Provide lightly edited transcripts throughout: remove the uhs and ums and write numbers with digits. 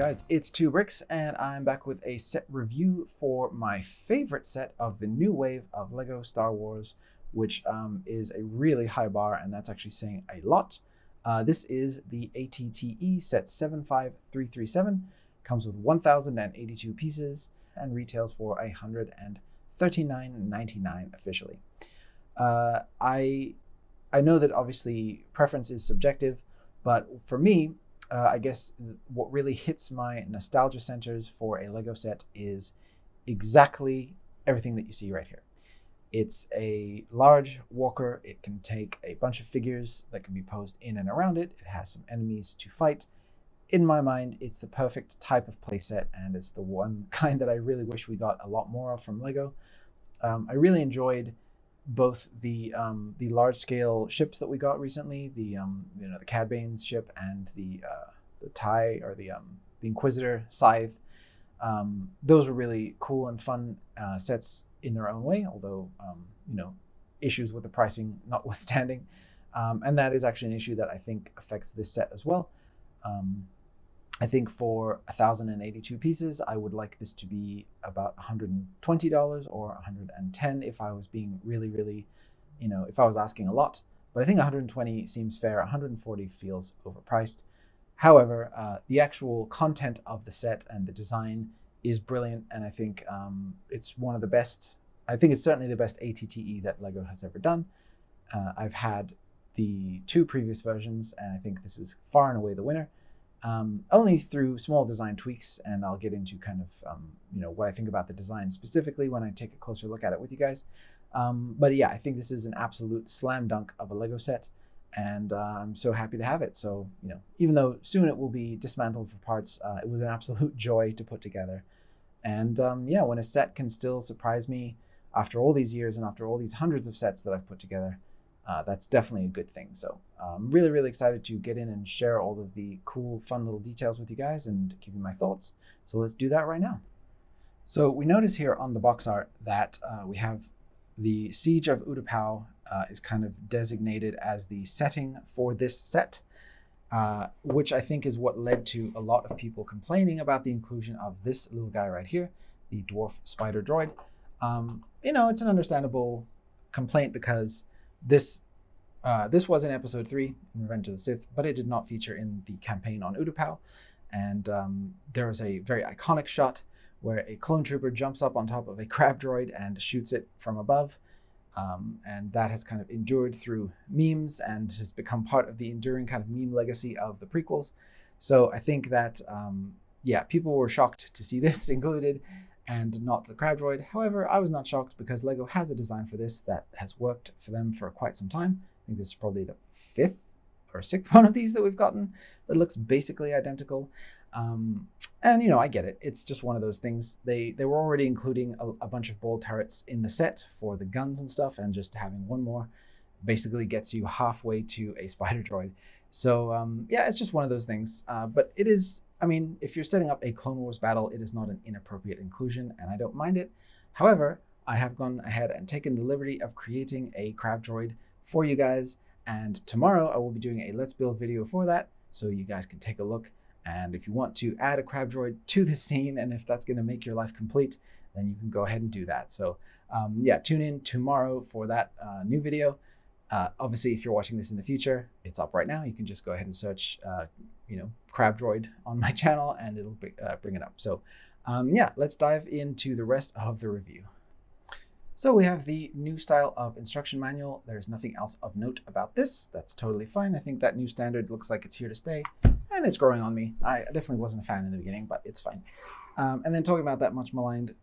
guys, it's 2BRICKS and I'm back with a set review for my favorite set of the new wave of LEGO Star Wars, which is a really high bar, and that's actually saying a lot. This is the ATTE set 75337, comes with 1,082 pieces and retails for $139.99 officially. I know that obviously preference is subjective, but for me, I guess what really hits my nostalgia centers for a LEGO set is exactly everything that you see right here. It's a large walker. It can take a bunch of figures that can be posed in and around it. It has some enemies to fight. In my mind, it's the perfect type of playset, and it's the one kind that I really wish we got a lot more of from LEGO. I really enjoyed both the large-scale ships that we got recently, the Cad Bane's ship and the TIE, or the Inquisitor Scythe. Those were really cool and fun sets in their own way, although issues with the pricing notwithstanding. And that is actually an issue that I think affects this set as well. I think for 1,082 pieces, I would like this to be about $120 or $110 if I was being really, if I was asking a lot. But I think 120 seems fair. 140 feels overpriced. However, the actual content of the set and the design is brilliant, and I think it's one of the best. I think it's certainly the best ATTE that LEGO has ever done. I've had the two previous versions, and I think this is far and away the winner. Only through small design tweaks, and I'll get into kind of what I think about the design specifically when I take a closer look at it with you guys. But yeah, I think this is an absolute slam dunk of a LEGO set, and I'm so happy to have it. So even though soon it will be dismantled for parts, it was an absolute joy to put together. And yeah, when a set can still surprise me after all these years and after all these hundreds of sets that I've put together, that's definitely a good thing. So I'm really excited to get in and share all of the cool, fun little details with you guys and give you my thoughts. So let's do that right now. So we notice here on the box art that we have the Siege of Utapau is kind of designated as the setting for this set, which I think is what led to a lot of people complaining about the inclusion of this little guy right here, the dwarf spider droid. It's an understandable complaint because this was in episode 3 in Revenge of the Sith, but it did not feature in the campaign on Utapau. And there was a very iconic shot where a clone trooper jumps up on top of a crab droid and shoots it from above. And that has kind of endured through memes and has become part of the enduring kind of meme legacy of the prequels. So I think that, yeah, people were shocked to see this included and not the crab droid. However, I was not shocked because LEGO has a design for this that has worked for them for quite some time. I think this is probably the 5th or 6th one of these that we've gotten that looks basically identical. And I get it. It's just one of those things. They were already including a bunch of ball turrets in the set for the guns and stuff, and just having one more basically gets you halfway to a spider droid. So yeah, it's just one of those things. But it is, I mean, if you're setting up a Clone Wars battle, it is not an inappropriate inclusion, and I don't mind it. However, I have gone ahead and taken the liberty of creating a crab droid for you guys, and tomorrow I will be doing a Let's Build video for that, so you guys can take a look. And if you want to add a crab droid to the scene, and if that's going to make your life complete, then you can go ahead and do that. So yeah, tune in tomorrow for that new video. Obviously, if you're watching this in the future, it's up right now. You can just go ahead and search, crab droid on my channel, and it'll bring it up. So yeah, let's dive into the rest of the review. So we have the new style of instruction manual. There's nothing else of note about this. That's totally fine. I think that new standard looks like it's here to stay, and it's growing on me. I definitely wasn't a fan in the beginning, but it's fine. And then talking about that much maligned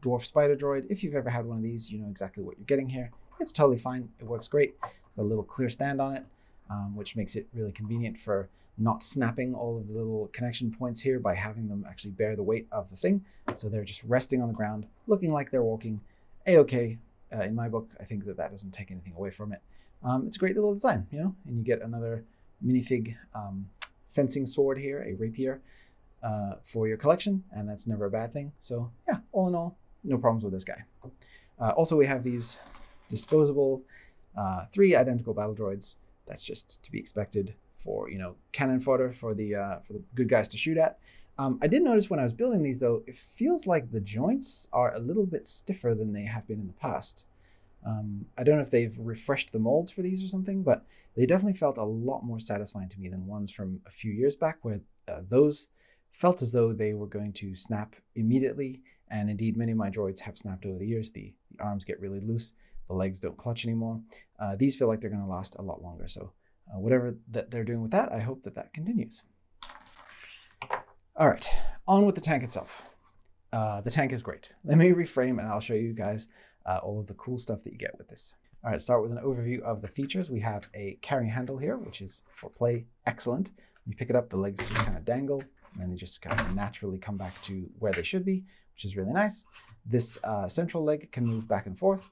dwarf spider droid, if you've ever had one of these, you know exactly what you're getting here. It's totally fine. It works great. It's got a little clear stand on it, which makes it really convenient for not snapping all of the little connection points here by having them actually bear the weight of the thing. So they're just resting on the ground, looking like they're walking a-okay. In my book, I think that doesn't take anything away from it. It's a great little design, and you get another minifig fencing sword here, a rapier, for your collection, and that's never a bad thing. So yeah, all in all, no problems with this guy. Also, we have these disposable 3 identical battle droids. That's just to be expected for cannon fodder for the good guys to shoot at. I did notice when I was building these though, it feels like the joints are a little bit stiffer than they have been in the past. I don't know if they've refreshed the molds for these or something, but they definitely felt a lot more satisfying to me than ones from a few years back where those felt as though they were going to snap immediately. And indeed, many of my droids have snapped over the years. The arms get really loose, the legs don't clutch anymore. These feel like they're going to last a lot longer. So whatever that they're doing with that, I hope that that continues. All right, on with the tank itself. The tank is great. Let me reframe and I'll show you guys all of the cool stuff that you get with this. All right, start with an overview of the features. We have a carrying handle here, which is for play excellent. You pick it up, the legs just kind of dangle, and then they just kind of naturally come back to where they should be, which is really nice. This central leg can move back and forth.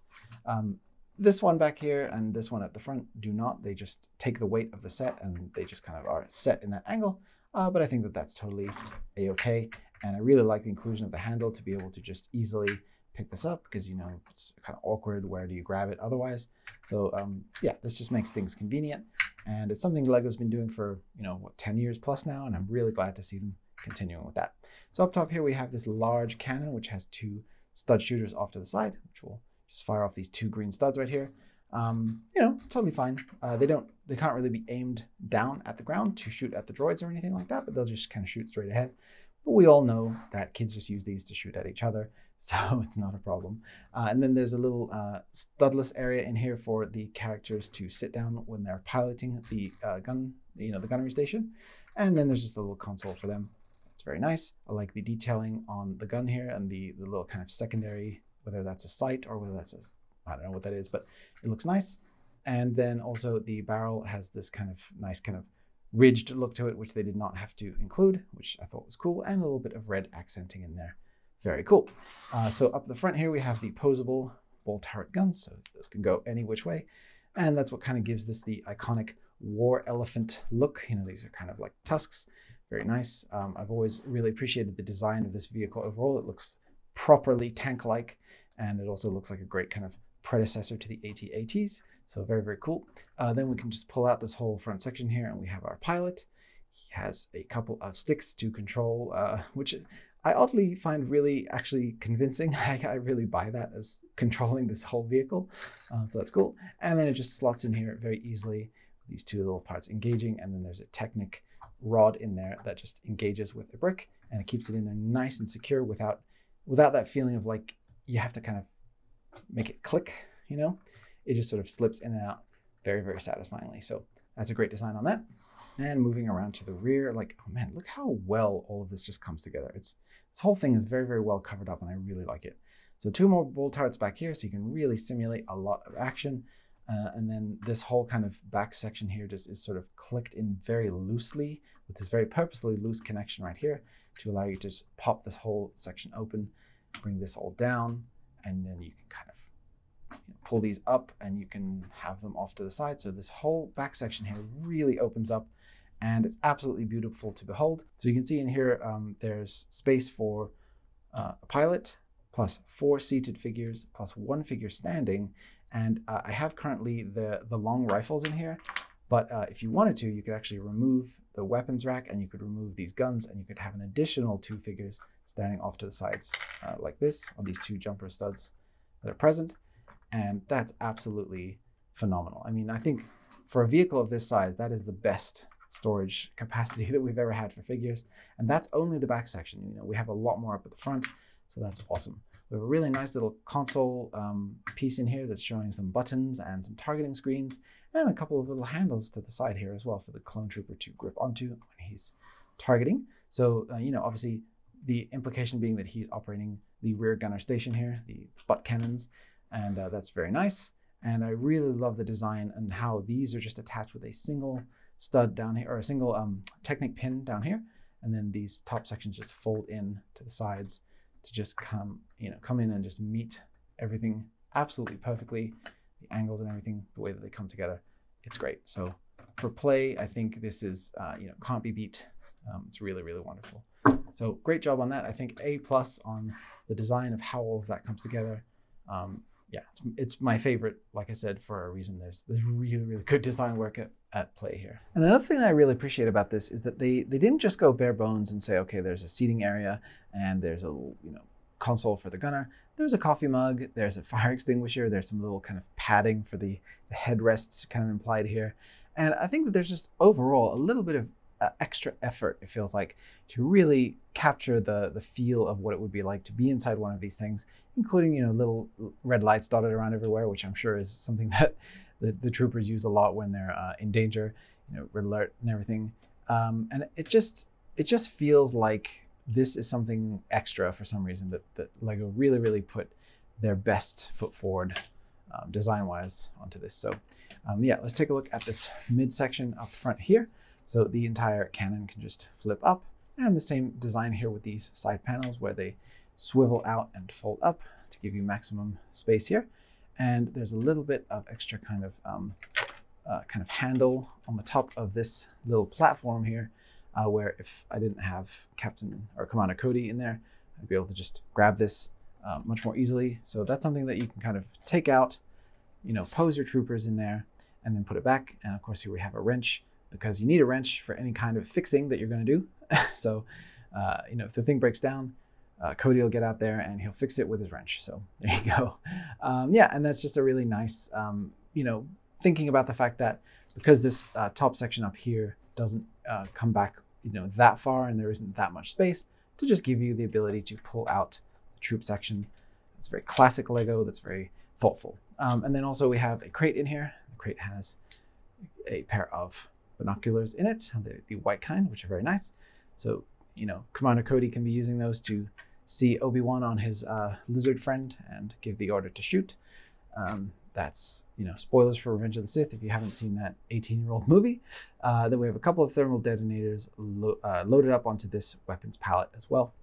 This one back here and this one at the front do not. They just take the weight of the set and they just kind of are set in that angle. But I think that that's totally a-okay. And I really like the inclusion of the handle to be able to just easily pick this up because, you know, it's kind of awkward. Where do you grab it otherwise? So yeah, this just makes things convenient. And it's something Lego's been doing for, you know, what, 10 years plus now. And I'm really glad to see them continuing with that. So up top here, we have this large cannon, which has two stud shooters off to the side, which will just fire off these two green studs right here. You know, totally fine. They can't really be aimed down at the ground to shoot at the droids or anything like that, but they'll just kind of shoot straight ahead. But we all know that kids just use these to shoot at each other, so it's not a problem. And then there's a little studless area in here for the characters to sit down when they're piloting the gun, you know, the gunnery station. And then there's just a little console for them. It's very nice. I like the detailing on the gun here and the little kind of secondary, whether that's a sight or whether that's a, I don't know what that is, but it looks nice. And then also the barrel has this kind of nice kind of ridged look to it, which they did not have to include, which I thought was cool, and a little bit of red accenting in there. Very cool. So up the front here, we have the posable bolt turret guns. So those can go any which way. And that's what kind of gives this the iconic war elephant look. You know, these are kind of like tusks. Very nice. I've always really appreciated the design of this vehicle overall. It looks properly tank-like, and it also looks like a great kind of predecessor to the AT-ATs. So very, very cool. Then we can just pull out this whole front section here and we have our pilot. He has a couple of sticks to control, which I oddly find really actually convincing. I really buy that as controlling this whole vehicle. So that's cool. And then it just slots in here very easily with these two little parts engaging. And then there's a Technic rod in there that just engages with the brick and it keeps it in there nice and secure without that feeling of like you have to kind of make it click, you know? It just sort of slips in and out very, very satisfyingly. So that's a great design on that. And moving around to the rear, like, oh man, look how well all of this just comes together. This whole thing is very, very well covered up and I really like it. So two more bolt turrets back here so you can really simulate a lot of action. And then this whole kind of back section here just is sort of clicked in very loosely with this very purposely loose connection right here to allow you to just pop this whole section open, bring this all down, and then you can kind of pull these up and you can have them off to the side. So this whole back section here really opens up and it's absolutely beautiful to behold. So you can see in here, there's space for a pilot plus 4 seated figures plus 1 figure standing. And I have currently the long rifles in here, but if you wanted to, you could actually remove the weapons rack and you could remove these guns and you could have an additional 2 figures standing off to the sides like this on these 2 jumper studs that are present. And that's absolutely phenomenal. I mean, I think for a vehicle of this size, that is the best storage capacity that we've ever had for figures. And that's only the back section. You know, we have a lot more up at the front, so that's awesome. We have a really nice little console piece in here that's showing some buttons and some targeting screens and a couple of little handles to the side here as well for the clone trooper to grip onto when he's targeting. So, you know, obviously the implication being that he's operating the rear gunner station here, the butt cannons, and that's very nice. And I really love the design and how these are just attached with a single stud down here, or a single Technic pin down here. And then these top sections just fold in to the sides to just come in and just meet everything absolutely perfectly. The angles and everything, the way that they come together, it's great. So for play, I think this is, can't be beat. It's really, really wonderful. So great job on that. I think A+ on the design of how all of that comes together. yeah, it's my favorite, like I said, for a reason. There's really, really good design work at play here. And another thing I really appreciate about this is that they didn't just go bare bones and say, okay, there's a seating area and there's a little, console for the gunner. There's a coffee mug, there's a fire extinguisher, there's some little kind of padding for the headrests kind of implied here. And I think that there's just overall a little bit of extra effort, it feels like, to really capture the feel of what it would be like to be inside one of these things, including little red lights dotted around everywhere, which I'm sure is something that the troopers use a lot when they're in danger, red alert and everything. And it just feels like this is something extra for some reason that LEGO really put their best foot forward design-wise onto this. So yeah, let's take a look at this midsection up front here. So the entire cannon can just flip up, and the same design here with these side panels where they swivel out and fold up to give you maximum space here. And there's a little bit of extra kind of handle on the top of this little platform here, where if I didn't have Captain or Commander Cody in there, I'd be able to just grab this much more easily. So that's something that you can kind of take out, pose your troopers in there, and then put it back. And of course here we have a wrench, because you need a wrench for any kind of fixing that you're going to do. So, if the thing breaks down, Cody will get out there and he'll fix it with his wrench. So there you go. Yeah, and that's just a really nice, thinking about the fact that because this top section up here doesn't come back, that far, and there isn't that much space, to just give you the ability to pull out the troop section. It's very classic LEGO. That's very thoughtful. And then also we have a crate in here. The crate has a pair of binoculars in it, the white kind, which are very nice. So, Commander Cody can be using those to see Obi-Wan on his lizard friend and give the order to shoot. That's, spoilers for Revenge of the Sith if you haven't seen that 18-year-old movie. Then we have a couple of thermal detonators loaded up onto this weapons pallet as well.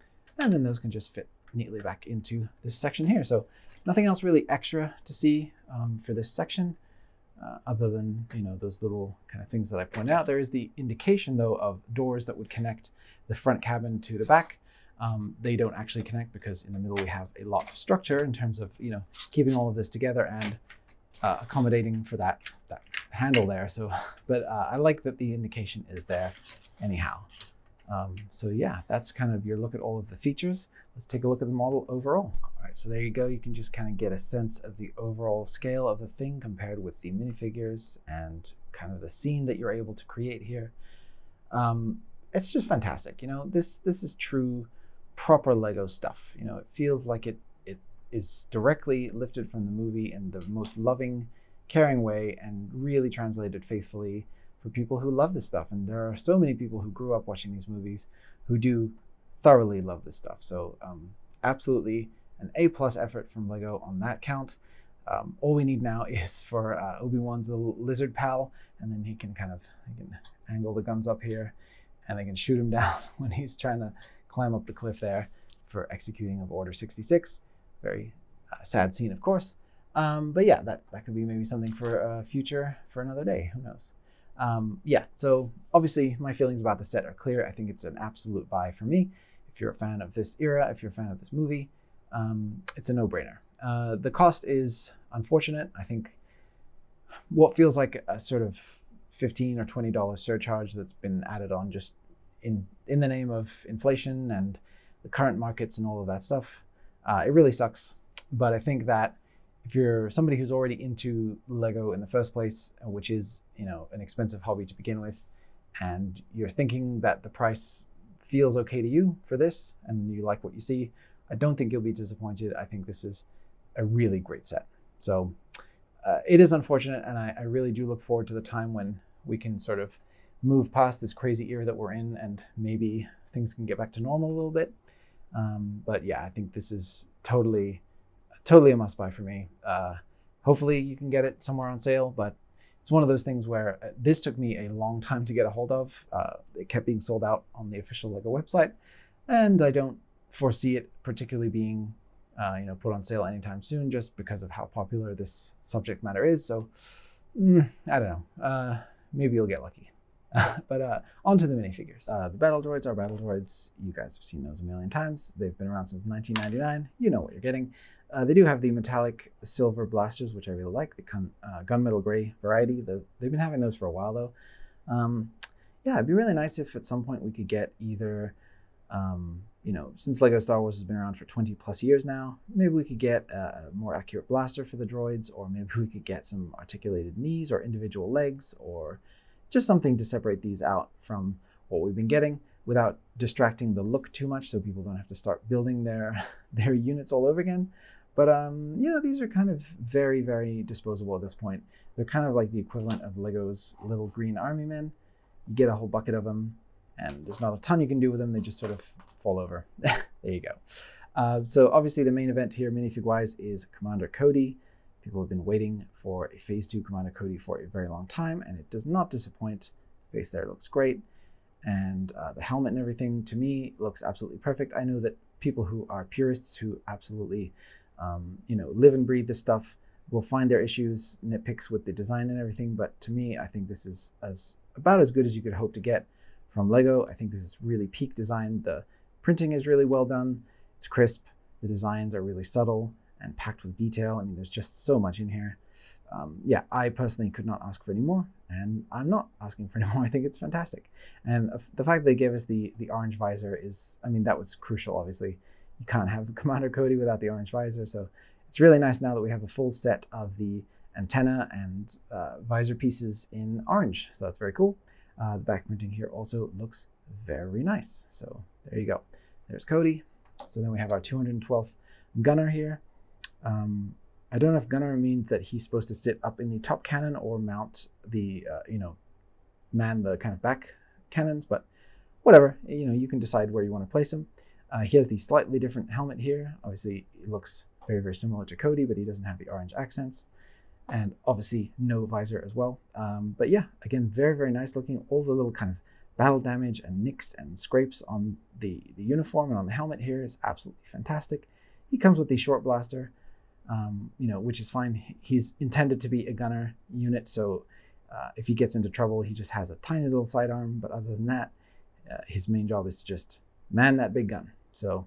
And then those can just fit neatly back into this section here. So nothing else really extra to see for this section. Other than those little kind of things that I pointed out. There is the indication though of doors that would connect the front cabin to the back. They don't actually connect because in the middle we have a lot of structure in terms of keeping all of this together and accommodating for that handle there. So, but I like that the indication is there anyhow. So yeah, that's kind of your look at all of the features. Let's take a look at the model overall. All right, so there you go. You can just kind of get a sense of the overall scale of the thing compared with the minifigures and kind of the scene that you're able to create here. It's just fantastic. This is true, proper LEGO stuff. It feels like it is directly lifted from the movie in the most loving, caring way and really translated faithfully for people who love this stuff. And there are so many people who grew up watching these movies who do thoroughly love this stuff. So absolutely an A+ effort from LEGO on that count. All we need now is for Obi-Wan's little lizard pal, and then he can angle the guns up here and they can shoot him down when he's trying to climb up the cliff there for executing of Order 66. Very sad scene, of course. But yeah, that could be maybe something for future, for another day, who knows. Yeah, so obviously my feelings about the set are clear. I think it's an absolute buy for me. If you're a fan of this era, if you're a fan of this movie, it's a no-brainer. The cost is unfortunate. I think what feels like a sort of $15 or $20 surcharge that's been added on just in the name of inflation and the current markets and all of that stuff. It really sucks. But I think that if you're somebody who's already into LEGO in the first place, which is, an expensive hobby to begin with, and you're thinking that the price feels okay to you for this and you like what you see, I don't think you'll be disappointed. I think this is a really great set. So it is unfortunate, and I really do look forward to the time when we can sort of move past this crazy era that we're in and maybe things can get back to normal a little bit. But yeah, I think this is totally a must buy for me. Hopefully you can get it somewhere on sale, but it's one of those things where this took me a long time to get a hold of. It kept being sold out on the official LEGO website, and I don't foresee it particularly being put on sale anytime soon, just because of how popular this subject matter is. So I don't know, maybe you'll get lucky. But on to the minifigures. The battle droids are battle droids. You guys have seen those a million times. They've been around since 1999. You know what you're getting. They do have the metallic silver blasters, which I really like, the gunmetal gray variety. They've been having those for a while though. Yeah, it'd be really nice if at some point we could get either, you know, since Lego Star Wars has been around for 20 plus years now, maybe we could get a more accurate blaster for the droids, or maybe we could get some articulated knees or individual legs, or just something to separate these out from what we've been getting without distracting the look too much, so people don't have to start building their units all over again. But you know, these are kind of very, very disposable at this point. They're kind of like the equivalent of Lego's little green army men. You get a whole bucket of them, and there's not a ton you can do with them. They just sort of fall over. There you go. So obviously the main event here, minifig-wise, is Commander Cody. People have been waiting for a Phase 2 Commander Cody for a very long time, and it does not disappoint. The face there looks great, and the helmet and everything, to me, looks absolutely perfect. I know that people who are purists, who absolutely you know, live and breathe this stuff, will find their issues, nitpicks with the design and everything, but to me, I think this is about as good as you could hope to get from Lego. I think this is really peak design. The printing is really well done. It's crisp. The designs are really subtle and packed with detail. I mean, there's just so much in here. Yeah, I personally could not ask for any more, and I'm not asking for any more. I think it's fantastic. And the fact they gave us the orange visor is, I mean, that was crucial, obviously. You can't have Commander Cody without the orange visor, so it's really nice now that we have a full set of the antenna and visor pieces in orange, so that's very cool. The back printing here also looks very nice, so there you go. There's Cody. So then we have our 212th gunner here. I don't know if gunner means that he's supposed to sit up in the top cannon or mount the, you know, man the kind of back cannons, but whatever, you know, you can decide where you want to place him. He has the slightly different helmet here. Obviously, it looks very, very similar to Cody, but he doesn't have the orange accents. And obviously, no visor as well. But yeah, again, very, very nice looking. All the little kind of battle damage and nicks and scrapes on the uniform and on the helmet here is absolutely fantastic. He comes with the short blaster, you know, which is fine. He's intended to be a gunner unit, so if he gets into trouble, he just has a tiny little sidearm. But other than that, his main job is to just man that big gun. So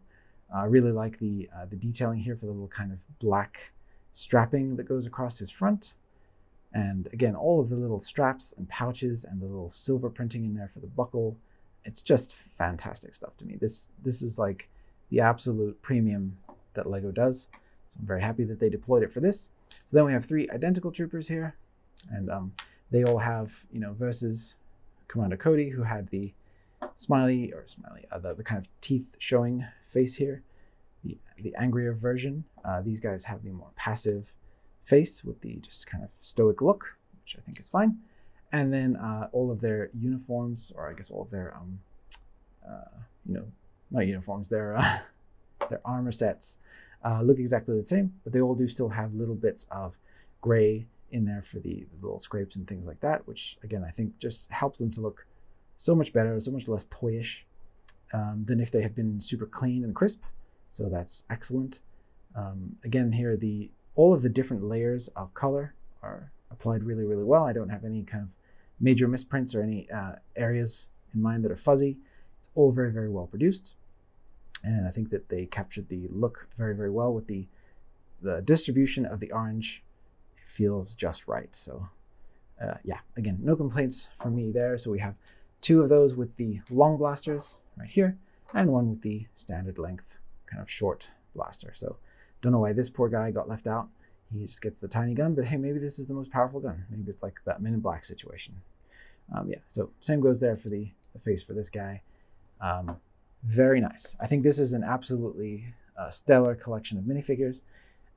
I really like the detailing here for the little kind of black strapping that goes across his front. And again, all of the little straps and pouches and the little silver printing in there for the buckle. It's just fantastic stuff to me. This is like the absolute premium that Lego does. So I'm very happy that they deployed it for this. So then we have 3 identical troopers here, and they all have, you know, versus Commander Cody, who had the the kind of teeth showing face here, the angrier version. These guys have the more passive face with the just kind of stoic look, which I think is fine. And then all of their uniforms, or I guess all of their you know, not uniforms, their armor sets look exactly the same, but they all do still have little bits of gray in there for the little scrapes and things like that, which again I think just helps them to look so much better, so much less toyish than if they had been super clean and crisp. So that's excellent. Again, here all of the different layers of color are applied really, really well. I don't have any kind of major misprints or any areas in mind that are fuzzy. It's all very, very well produced. And I think that they captured the look very, very well with the distribution of the orange. It feels just right. So yeah, again, no complaints from me there. So we have 2 of those with the long blasters right here, and 1 with the standard length kind of short blaster. So don't know why this poor guy got left out. He just gets the tiny gun, but hey, maybe this is the most powerful gun. Maybe it's like that Men in Black situation. Yeah, so same goes there for the face for this guy. Very nice. I think this is an absolutely stellar collection of minifigures,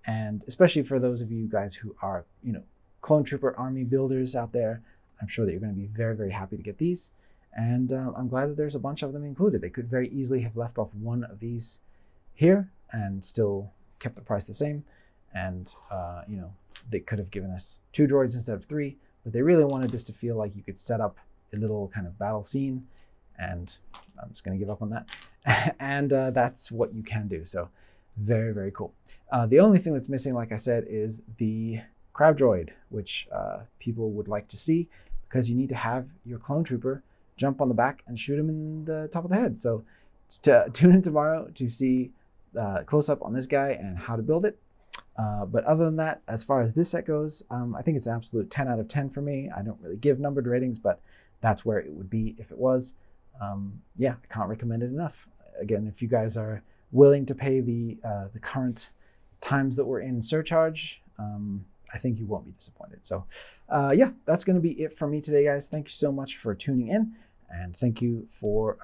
and especially for those of you guys who are, you know, clone trooper army builders out there, I'm sure that you're going to be very, very happy to get these. And I'm glad that there's a bunch of them included. They could very easily have left off 1 of these here and still kept the price the same. And, you know, they could have given us 2 droids instead of 3, but they really wanted this to feel like you could set up a little kind of battle scene. And I'm just going to give up on that. And that's what you can do. So very, very cool. The only thing that's missing, like I said, is the crab droid, which people would like to see, because you need to have your clone trooper jump on the back and shoot him in the top of the head. So tune in tomorrow to see close up on this guy and how to build it. But other than that, as far as this set goes, I think it's an absolute 10 out of 10 for me. I don't really give numbered ratings, but that's where it would be if it was. Yeah, I can't recommend it enough. Again, if you guys are willing to pay the current times that we're in surcharge, I think you won't be disappointed. So yeah, that's going to be it for me today, guys. Thank you so much for tuning in, and thank you for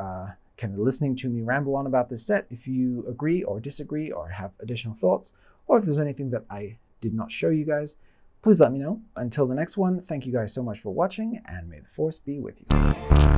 kind of listening to me ramble on about this set. If you agree or disagree or have additional thoughts, or if there's anything that I did not show you guys, please let me know. Until the next one, thank you guys so much for watching, and may the Force be with you.